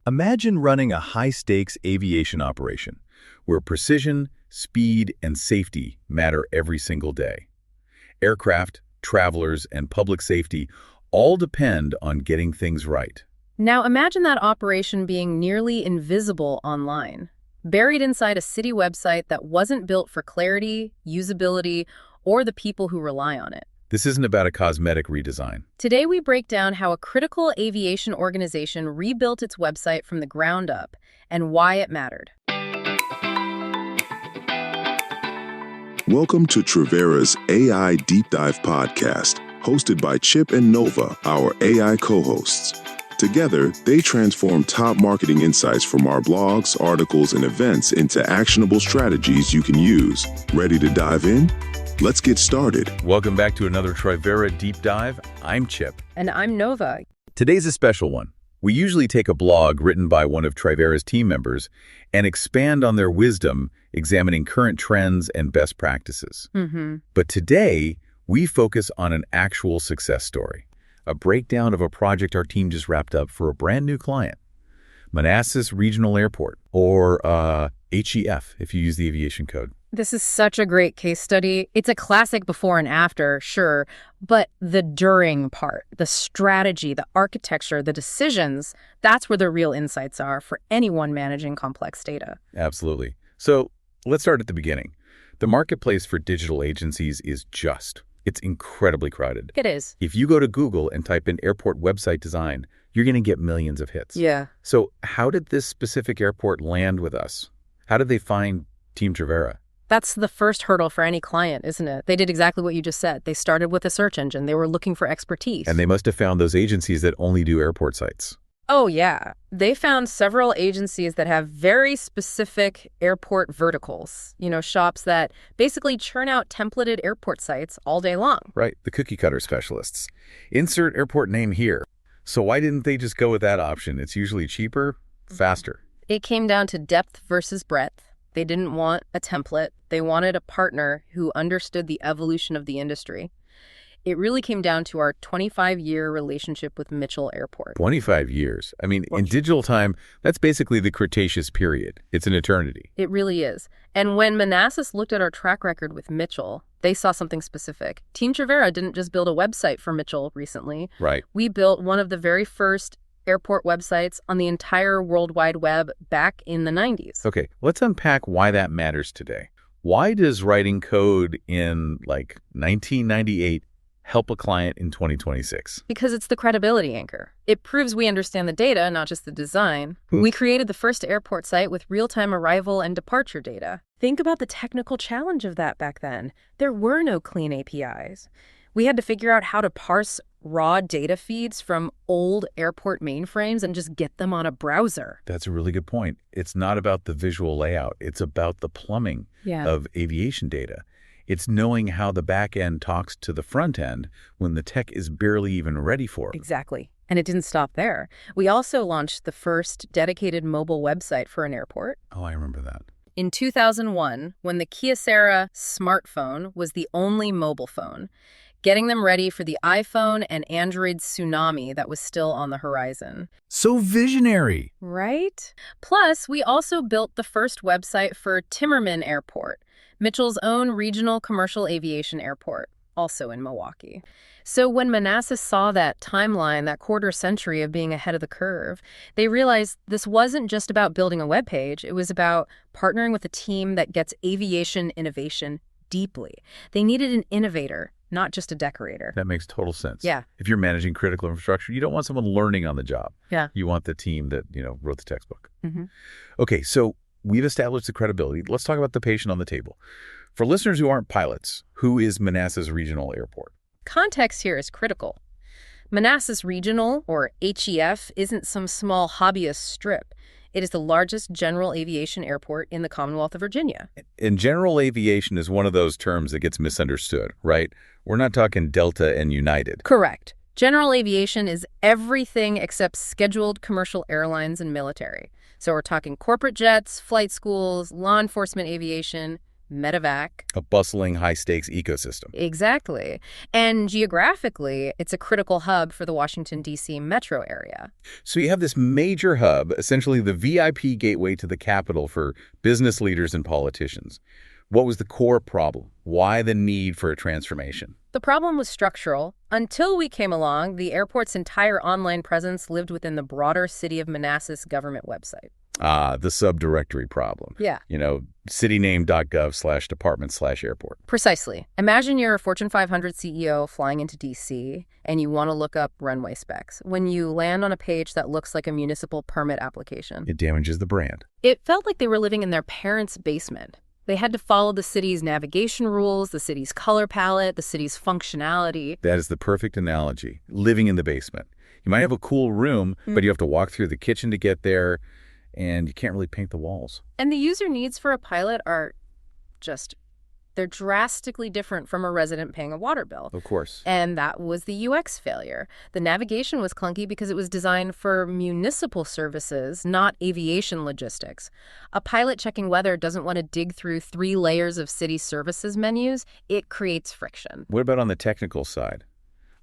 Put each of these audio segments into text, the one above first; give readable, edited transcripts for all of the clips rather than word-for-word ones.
Imagine running a high-stakes aviation operation where precision, speed, and safety matter every single day. Aircraft, travelers, and public safety all depend on getting things right. Now imagine that operation being nearly invisible online, buried inside a city website that wasn't built for clarity, usability, or the people who rely on it. This isn't about a cosmetic redesign. Today we break down how a critical aviation organization rebuilt its website from the ground up and why it mattered. Welcome to Trivera's AI Deep Dive podcast, hosted by Chip and Nova, our AI co-hosts. Together, they transform top marketing insights from our blogs, articles, and events into actionable strategies you can use. Ready to dive in? Let's get started. Welcome back to another Trivera Deep Dive. I'm Chip. And I'm Nova. Today's a special one. We usually take a blog written by one of Trivera's team members and expand on their wisdom, examining current trends and best practices. But today, we focus on an actual success story, a breakdown of a project our team just wrapped up for a brand new client, Manassas Regional Airport, or HEF if you use the aviation code. This is such a great case study. It's a classic before and after, sure, but the during part, the strategy, the architecture, the decisions, that's where the real insights are for anyone managing complex data. Absolutely. So let's start at the beginning. The marketplace for digital agencies is it's incredibly crowded. It is. If you go to Google and type in airport website design, you're going to get millions of hits. Yeah. So how did this specific airport land with us? How did they find Team Trivera? That's the first hurdle for any client, isn't it? They did exactly what you just said. They started with a search engine. They were looking for expertise. And they must have found those agencies that only do airport sites. Oh, yeah. They found several agencies that have very specific airport verticals, shops that basically churn out templated airport sites all day long. Right, the cookie cutter specialists. Insert airport name here. So why didn't they just go with that option? It's usually cheaper, faster. It came down to depth versus breadth. They didn't want a template. They wanted a partner who understood the evolution of the industry. It really came down to our 25-year relationship with Mitchell Airport. 25 years. I mean, in digital time, that's basically the Cretaceous period. It's an eternity. It really is. And when Manassas looked at our track record with Mitchell, they saw something specific. Team Trivera didn't just build a website for Mitchell recently. Right. We built one of the very first airport websites on the entire World Wide Web back in the 90s. Okay, let's unpack why that matters today. Why does writing code in 1998 help a client in 2026? Because it's the credibility anchor. It proves we understand the data, not just the design. We created the first airport site with real-time arrival and departure data. Think about the technical challenge of that back then. There were no clean APIs. We had to figure out how to parse raw data feeds from old airport mainframes and just get them on a browser. That's a really good point. It's not about the visual layout. It's about the plumbing of aviation data. It's knowing how the back end talks to the front end when the tech is barely even ready for it. Exactly. And it didn't stop there. We also launched the first dedicated mobile website for an airport. Oh, I remember that. In 2001, when the Kyocera smartphone was the only mobile phone, getting them ready for the iPhone and Android tsunami that was still on the horizon. So visionary. Right? Plus, we also built the first website for Timmerman Airport, Mitchell's own regional commercial aviation airport, also in Milwaukee. So when Manassas saw that timeline, that quarter century of being ahead of the curve, they realized this wasn't just about building a web page. It was about partnering with a team that gets aviation innovation deeply. They needed an innovator, not just a decorator. That makes total sense. Yeah. If you're managing critical infrastructure, you don't want someone learning on the job. Yeah. You want the team that, wrote the textbook. Okay, so we've established the credibility. Let's talk about the patient on the table. For listeners who aren't pilots, who is Manassas Regional Airport? Context here is critical. Manassas Regional, or HEF, isn't some small hobbyist strip. It is the largest general aviation airport in the Commonwealth of Virginia. And general aviation is one of those terms that gets misunderstood, right? We're not talking Delta and United. Correct. General aviation is everything except scheduled commercial airlines and military. So we're talking corporate jets, flight schools, law enforcement aviation, medevac. A bustling, high-stakes ecosystem. Exactly. And geographically, it's a critical hub for the Washington, D.C. metro area. So you have this major hub, essentially the VIP gateway to the capital for business leaders and politicians. What was the core problem? Why the need for a transformation? The problem was structural. Until we came along, the airport's entire online presence lived within the broader City of Manassas government website. Ah, the subdirectory problem. Yeah. Cityname.gov/department/airport. Precisely. Imagine you're a Fortune 500 CEO flying into D.C. and you want to look up runway specs. When you land on a page that looks like a municipal permit application, It damages the brand. it felt like they were living in their parents' basement. They had to follow the city's navigation rules, the city's color palette, the city's functionality. That is the perfect analogy. Living in the basement. You might have a cool room, but you have to walk through the kitchen to get there, and you can't really paint the walls. And the user needs for a pilot are they're drastically different from a resident paying a water bill. Of course. And that was the UX failure. The navigation was clunky because it was designed for municipal services, not aviation logistics. A pilot checking weather doesn't want to dig through 3 layers of city services menus. It creates friction. What about on the technical side?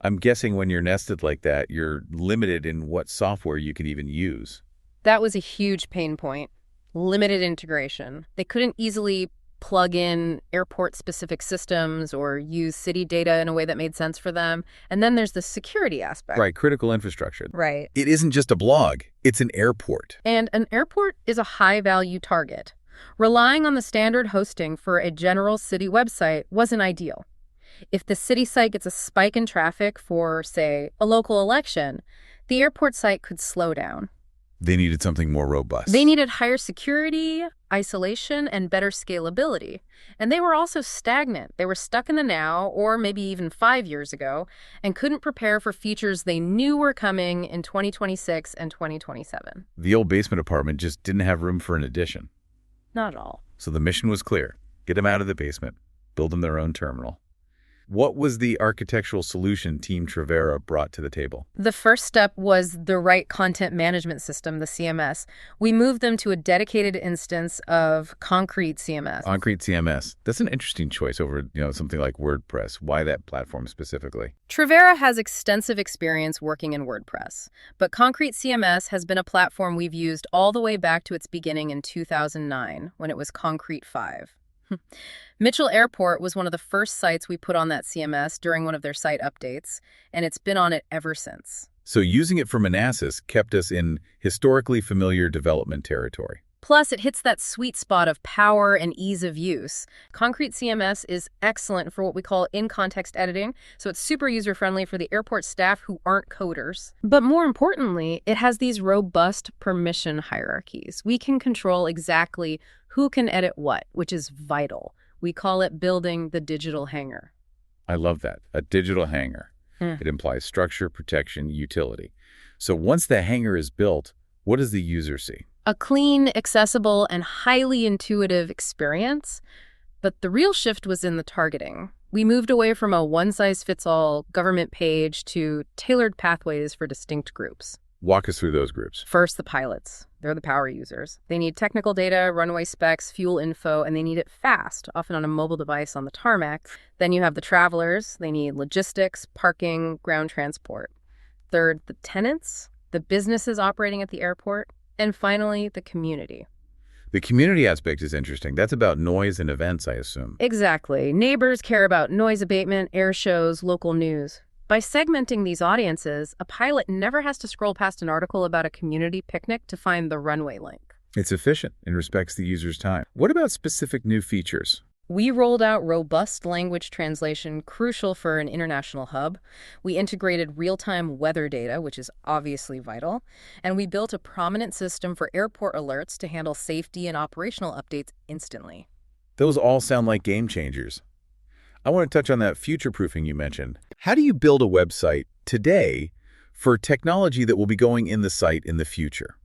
I'm guessing when you're nested like that, you're limited in what software you can even use. That was a huge pain point. Limited integration. They couldn't easily plug in airport-specific systems or use city data in a way that made sense for them. And then there's the security aspect. Right, critical infrastructure. Right. It isn't just a blog, it's an airport. And an airport is a high-value target. Relying on the standard hosting for a general city website wasn't ideal. If the city site gets a spike in traffic for, say, a local election, the airport site could slow down. They needed something more robust. They needed higher security, isolation, and better scalability. And they were also stagnant. They were stuck in the now, or maybe even 5 years ago, and couldn't prepare for features they knew were coming in 2026 and 2027. The old basement apartment just didn't have room for an addition. Not at all. So the mission was clear. Get them out of the basement. Build them their own terminal. What was the architectural solution Team Trivera brought to the table? The first step was the right content management system, the CMS. We moved them to a dedicated instance of Concrete CMS. Concrete CMS. That's an interesting choice over, something like WordPress. Why that platform specifically? Trivera has extensive experience working in WordPress, but Concrete CMS has been a platform we've used all the way back to its beginning in 2009, when it was Concrete 5. Mitchell Airport was one of the first sites we put on that CMS during one of their site updates, and it's been on it ever since. So using it for Manassas kept us in historically familiar development territory. Plus, it hits that sweet spot of power and ease of use. Concrete CMS is excellent for what we call in-context editing, so it's super user-friendly for the airport staff who aren't coders. But more importantly, it has these robust permission hierarchies. We can control exactly who can edit what, which is vital. We call it building the digital hangar. I love that. A digital hangar. It implies structure, protection, utility. So once the hangar is built, what does the user see? A clean, accessible, and highly intuitive experience. But the real shift was in the targeting. We moved away from a one-size-fits-all government page to tailored pathways for distinct groups. Walk us through those groups. First, the pilots. They're the power users. They need technical data, runway specs, fuel info, and they need it fast, often on a mobile device on the tarmac. Then you have the travelers. They need logistics, parking, ground transport. Third, the tenants, the businesses operating at the airport. And finally, the community. The community aspect is interesting. That's about noise and events, I assume. Exactly. Neighbors care about noise abatement, air shows, local news. By segmenting these audiences, a pilot never has to scroll past an article about a community picnic to find the runway link. It's efficient and respects the user's time. What about specific new features? We rolled out robust language translation, crucial for an international hub. We integrated real-time weather data, which is obviously vital. And we built a prominent system for airport alerts to handle safety and operational updates instantly. Those all sound like game changers. I want to touch on that future-proofing you mentioned. How do you build a website today for technology that will be going in the site in the future?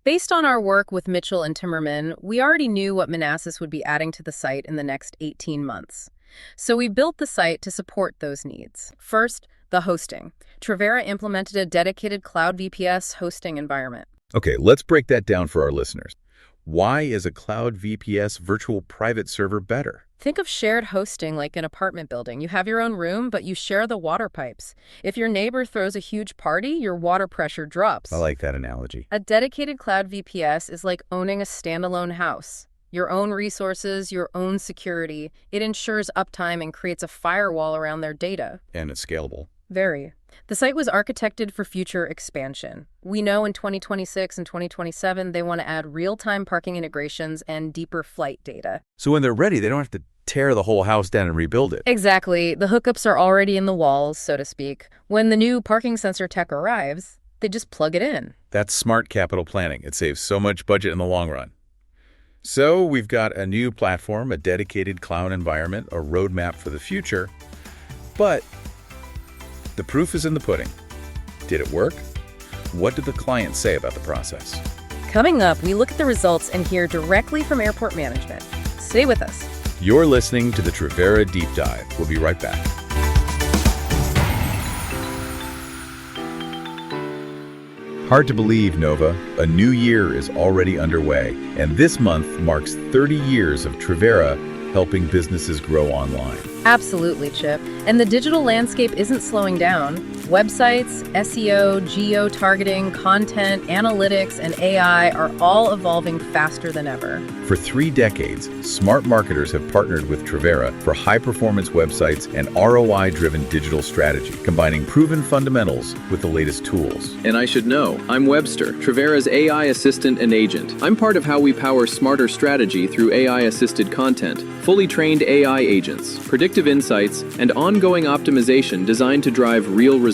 Based on our work with Mitchell and Timmerman, we already knew what Manassas would be adding to the site in the next 18 months. So we built the site to support those needs. First, the hosting. Trivera implemented a dedicated cloud VPS hosting environment. Okay, let's break that down for our listeners. Why is a cloud VPS virtual private server better? Think of shared hosting like an apartment building. You have your own room, but you share the water pipes. If your neighbor throws a huge party, your water pressure drops. I like that analogy. A dedicated cloud VPS is like owning a standalone house. Your own resources, your own security. It ensures uptime and creates a firewall around their data. And it's scalable. Very. The site was architected for future expansion. We know in 2026 and 2027 they want to add real-time parking integrations and deeper flight data. So when they're ready, they don't have to tear the whole house down and rebuild it. Exactly. The hookups are already in the walls, so to speak. When the new parking sensor tech arrives, they just plug it in. That's smart capital planning. It saves so much budget in the long run. So we've got a new platform, a dedicated cloud environment, a roadmap for the future. But the proof is in the pudding. Did it work? What did the client say about the process? Coming up, we look at the results and hear directly from airport management. Stay with us. You're listening to the Trivera Deep Dive. We'll be right back. Hard to believe, Nova. A new year is already underway, and this month marks 30 years of Trivera helping businesses grow online. Absolutely, Chip. And the digital landscape isn't slowing down. Websites, SEO, geo-targeting, content, analytics, and AI are all evolving faster than ever. For 3 decades, smart marketers have partnered with Trivera for high-performance websites and ROI-driven digital strategy, combining proven fundamentals with the latest tools. And I should know, I'm Webster, Trivera's AI assistant and agent. I'm part of how we power smarter strategy through AI-assisted content, fully trained AI agents, predictive insights, and ongoing optimization designed to drive real results.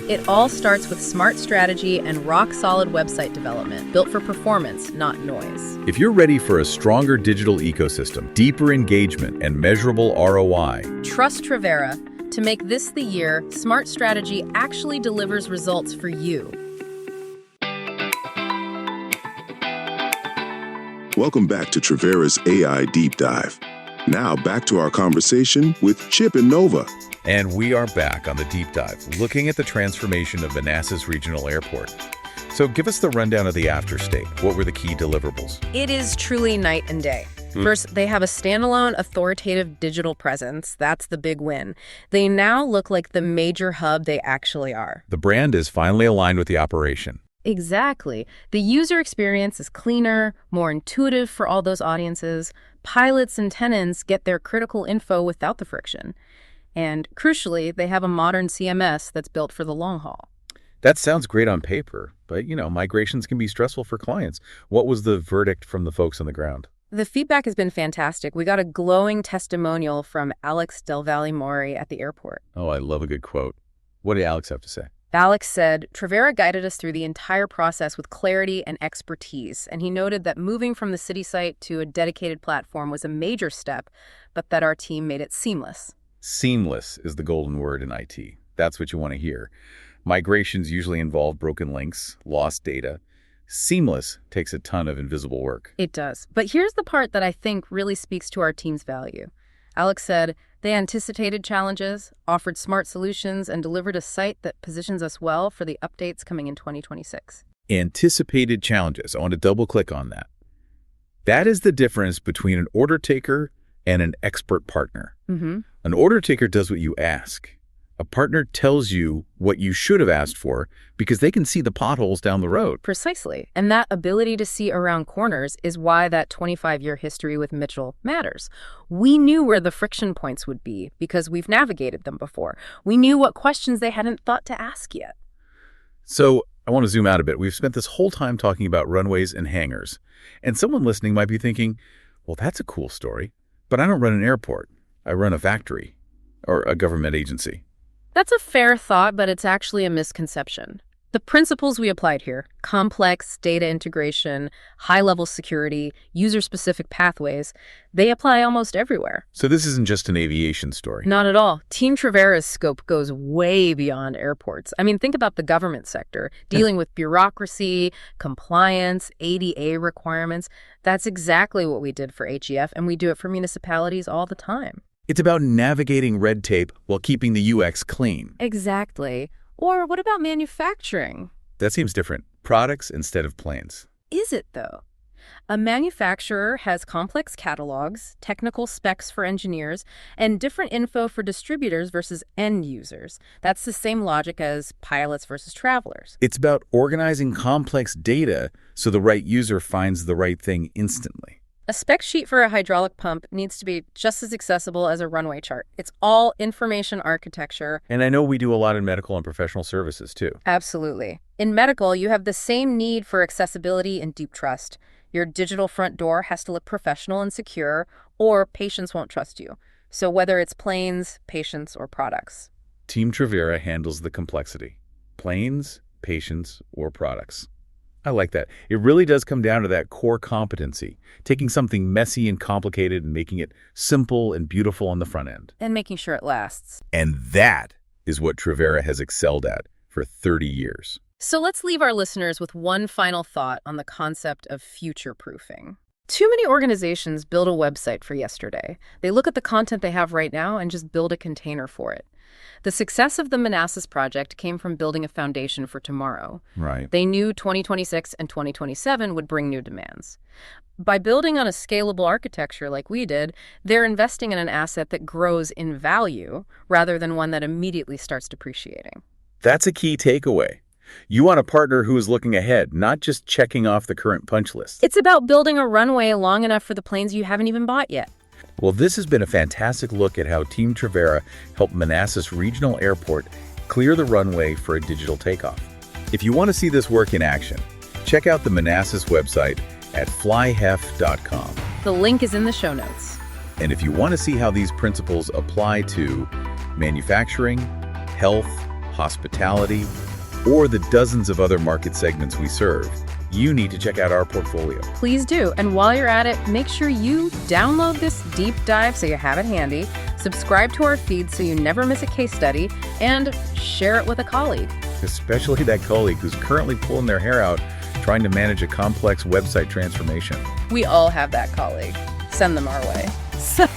It all starts with smart strategy and rock-solid website development, built for performance, not noise. If you're ready for a stronger digital ecosystem, deeper engagement, and measurable ROI, trust Trivera. To make this the year, smart strategy actually delivers results for you. Welcome back to Trivera's AI Deep Dive. Now back to our conversation with Chip and Nova. and we are back on the Deep Dive, looking at the transformation of Manassas Regional Airport. So give us the rundown of the after state. What were the key deliverables? It is truly night and day. First, they have a standalone, authoritative digital presence. That's the big win. They now look like the major hub they actually are. The brand is finally aligned with the operation. Exactly. The user experience is cleaner, more intuitive for all those audiences. Pilots and tenants get their critical info without the friction. And crucially, they have a modern CMS that's built for the long haul. That sounds great on paper, but, migrations can be stressful for clients. What was the verdict from the folks on the ground? The feedback has been fantastic. We got a glowing testimonial from Alex Del Valle Mori at the airport. Oh, I love a good quote. What did Alex have to say? Alex said, Trivera guided us through the entire process with clarity and expertise, and he noted that moving from the city site to a dedicated platform was a major step, but that our team made it seamless. Seamless is the golden word in IT. That's what you want to hear. Migrations usually involve broken links, lost data. Seamless takes a ton of invisible work. It does. But here's the part that I think really speaks to our team's value. Alex said, they anticipated challenges, offered smart solutions, and delivered a site that positions us well for the updates coming in 2026. Anticipated challenges. I want to double click on that. That is the difference between an order taker and an expert partner. An order taker does what you ask. A partner tells you what you should have asked for because they can see the potholes down the road. Precisely. And that ability to see around corners is why that 25-year history with Mitchell matters. We knew where the friction points would be because we've navigated them before. We knew what questions they hadn't thought to ask yet. So I want to zoom out a bit. We've spent this whole time talking about runways and hangars. And someone listening might be thinking, well, that's a cool story, but I don't run an airport. I run a factory or a government agency. That's a fair thought, but it's actually a misconception. The principles we applied here, complex data integration, high-level security, user-specific pathways, they apply almost everywhere. So this isn't just an aviation story. Not at all. Team Trivera's scope goes way beyond airports. I mean, think about the government sector, dealing with bureaucracy, compliance, ADA requirements. That's exactly what we did for HEF, and we do it for municipalities all the time. It's about navigating red tape while keeping the UX clean. Exactly. Or what about manufacturing? That seems different. Products instead of planes. Is it, though? A manufacturer has complex catalogs, technical specs for engineers, and different info for distributors versus end users. That's the same logic as pilots versus travelers. It's about organizing complex data so the right user finds the right thing instantly. A spec sheet for a hydraulic pump needs to be just as accessible as a runway chart. It's all information architecture. And I know we do a lot in medical and professional services, too. Absolutely. In medical, you have the same need for accessibility and deep trust. Your digital front door has to look professional and secure, or patients won't trust you. So whether it's planes, patients, or products. Team Trivera handles the complexity. Planes, patients, or products. I like that. It really does come down to that core competency, taking something messy and complicated and making it simple and beautiful on the front end. And making sure it lasts. And that is what Trivera has excelled at for 30 years. So let's leave our listeners with one final thought on the concept of future-proofing. Too many organizations build a website for yesterday. They look at the content they have right now and just build a container for it. The success of the Manassas project came from building a foundation for tomorrow. Right. They knew 2026 and 2027 would bring new demands. By building on a scalable architecture like we did, they're investing in an asset that grows in value rather than one that immediately starts depreciating. That's a key takeaway. You want a partner who is looking ahead, not just checking off the current punch list. It's about building a runway long enough for the planes you haven't even bought yet. Well, this has been a fantastic look at how Team Trivera helped Manassas Regional Airport clear the runway for a digital takeoff. If you want to see this work in action, check out the Manassas website at flyhef.com. The link is in the show notes. And if you want to see how these principles apply to manufacturing, health, hospitality, or the dozens of other market segments we serve, you need to check out our portfolio. Please do. And while you're at it, make sure you download this deep dive so you have it handy, subscribe to our feed so you never miss a case study, and share it with a colleague. Especially that colleague who's currently pulling their hair out trying to manage a complex website transformation. We all have that colleague. Send them our way. So,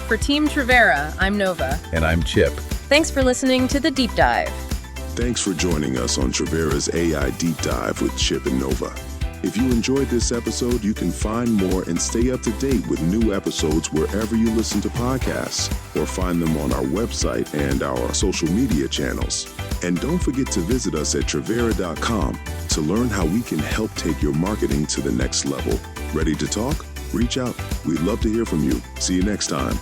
for Team Trivera, I'm Nova. And I'm Chip. Thanks for listening to The Deep Dive. Thanks for joining us on Trivera's AI Deep Dive with Chip and Nova. If you enjoyed this episode, you can find more and stay up to date with new episodes wherever you listen to podcasts, or find them on our website and our social media channels. And don't forget to visit us at Trivera.com to learn how we can help take your marketing to the next level. Ready to talk? Reach out. We'd love to hear from you. See you next time.